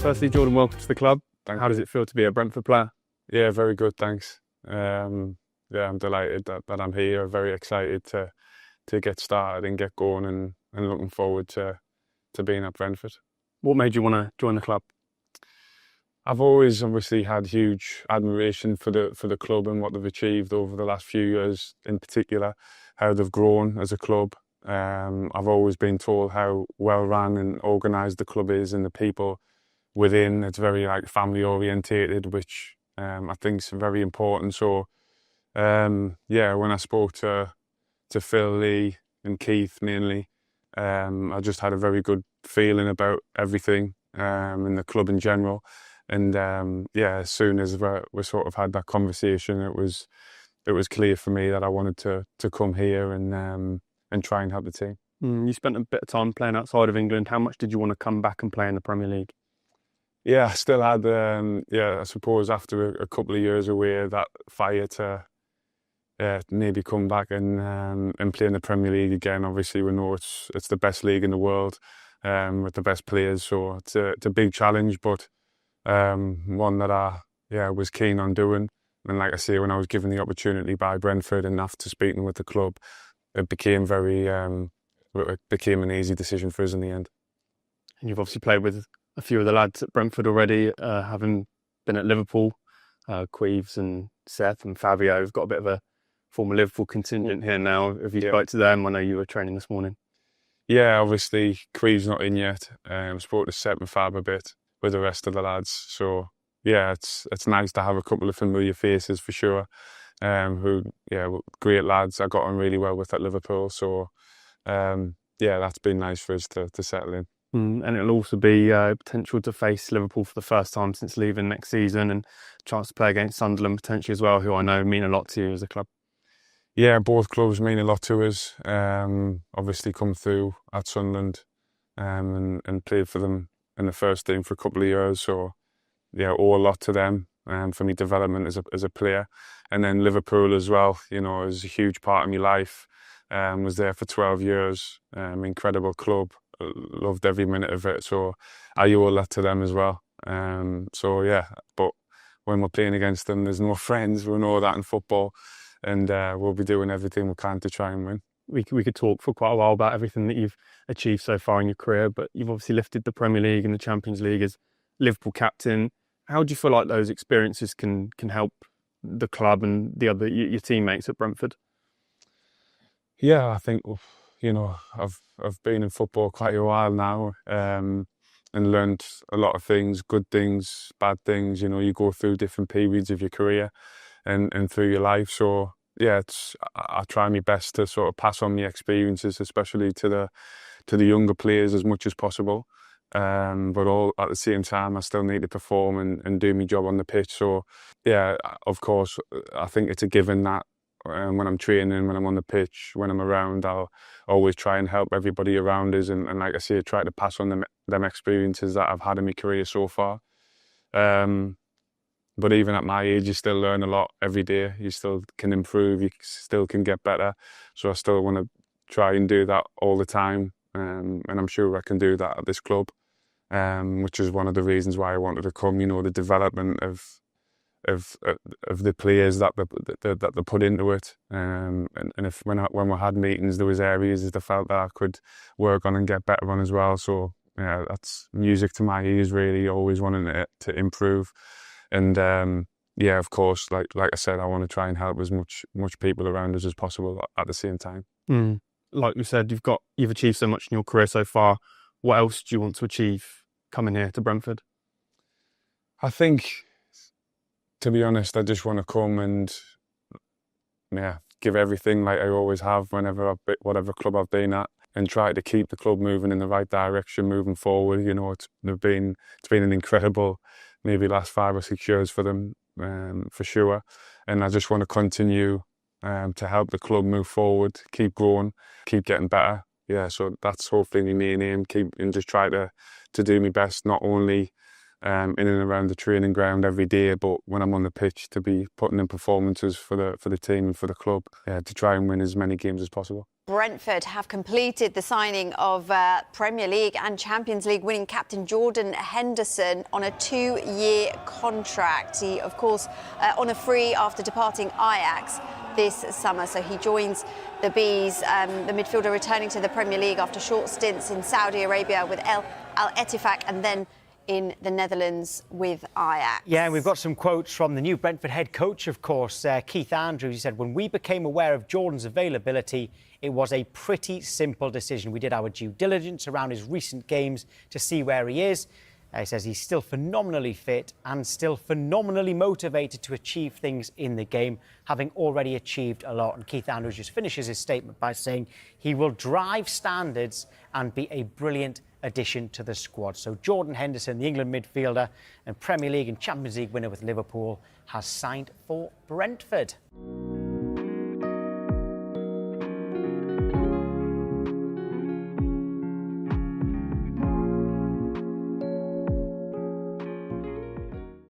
Firstly, Jordan, welcome to the club. How does it feel to be a Brentford player? Yeah, very good, thanks. I'm delighted that I'm here. Very excited to get started and get going, and looking forward to being at Brentford. What made you want to join the club? I've always obviously had huge admiration for the club and what they've achieved over the last few years, in particular, how they've grown as a club. I've always been told how well run and organised the club is, and the people within. It's very family orientated, which I think is very important. So when I spoke to Phil, Lee and Keith mainly, I just had a very good feeling about everything in the club in general. And as soon as we sort of had that conversation, it was clear for me that I wanted to come here and try and help the team. You spent a bit of time playing outside of England. How much did you want to come back and play in the Premier League? Yeah, I still had, I suppose after a couple of years away, that fire to maybe come back and play in the Premier League again. Obviously, we know it's the best league in the world with the best players, so it's a big challenge, but one that I was keen on doing. And like I say, when I was given the opportunity by Brentford and after speaking with the club, it became an easy decision for us in the end. And you've obviously played with a few of the lads at Brentford already, having been at Liverpool. Queeves and Seth and Fabio have got a bit of a former Liverpool contingent here now. Have you spoke to them? I know you were training this morning. Yeah, obviously Queeves not in yet. Spoke to Seth and Fab a bit with the rest of the lads. So yeah, it's nice to have a couple of familiar faces for sure. Great lads. I got on really well with at Liverpool. So that's been nice for us to settle in. And it'll also be potential to face Liverpool for the first time since leaving next season, and a chance to play against Sunderland potentially as well, who I know mean a lot to you as a club. Yeah, both clubs mean a lot to us. Obviously come through at Sunderland and played for them in the first team for a couple of years. So yeah, owe a lot to them for my development as a player. And then Liverpool as well, is a huge part of my life. Was there for 12 years. Incredible club. Loved every minute of it, so I owe a lot to them as well. But when we're playing against them, there's no friends. We know that in football, and we'll be doing everything we can to try and win. We could talk for quite a while about everything that you've achieved so far in your career, but you've obviously lifted the Premier League and the Champions League as Liverpool captain. How do you feel like those experiences can help the club and your teammates at Brentford? Yeah, I think I've been in football quite a while now, and learned a lot of things, good things, bad things. You go through different periods of your career and through your life. So yeah, I try my best to sort of pass on my experiences, especially to the younger players as much as possible. But all at the same time, I still need to perform and do my job on the pitch. So yeah, of course, I think it's a given that when I'm training, when I'm on the pitch, when I'm around, I'll always try and help everybody around us, and like I say, try to pass on them experiences that I've had in my career so far. But even at my age, you still learn a lot every day. You still can improve, you still can get better. So I still want to try and do that all the time, and I'm sure I can do that at this club, which is one of the reasons why I wanted to come. The development of the players that they put into it, and if when we had meetings, there was areas that I felt that I could work on and get better on as well. So yeah, that's music to my ears, really. Always wanting to improve, and of course, like I said, I want to try and help as much people around us as possible at the same time. Like we said, you've achieved so much in your career so far. What else do you want to achieve coming here to Brentford? I think, to be honest, I just want to come and give everything like I always have whatever club I've been at, and try to keep the club moving in the right direction, moving forward. It's been an incredible maybe last 5 or 6 years for them, for sure. And I just want to continue to help the club move forward, keep growing, keep getting better. Yeah, so that's hopefully my main aim, and just try to do my best, not only in and around the training ground every day, but when I'm on the pitch, to be putting in performances for the team and for the club, to try and win as many games as possible. Brentford have completed the signing of Premier League and Champions League winning captain Jordan Henderson on a 2-year contract. He, of course, on a free after departing Ajax this summer. So he joins the Bees, the midfielder returning to the Premier League after short stints in Saudi Arabia with Al Ettifaq and then in the Netherlands with Ajax. Yeah, and we've got some quotes from the new Brentford head coach, of course, Keith Andrews. He said, when we became aware of Jordan's availability, it was a pretty simple decision. We did our due diligence around his recent games to see where he is. He says he's still phenomenally fit and still phenomenally motivated to achieve things in the game, having already achieved a lot. And Keith Andrews just finishes his statement by saying he will drive standards and be a brilliant addition to the squad. So Jordan Henderson, the England midfielder and Premier League and Champions League winner with Liverpool, has signed for Brentford.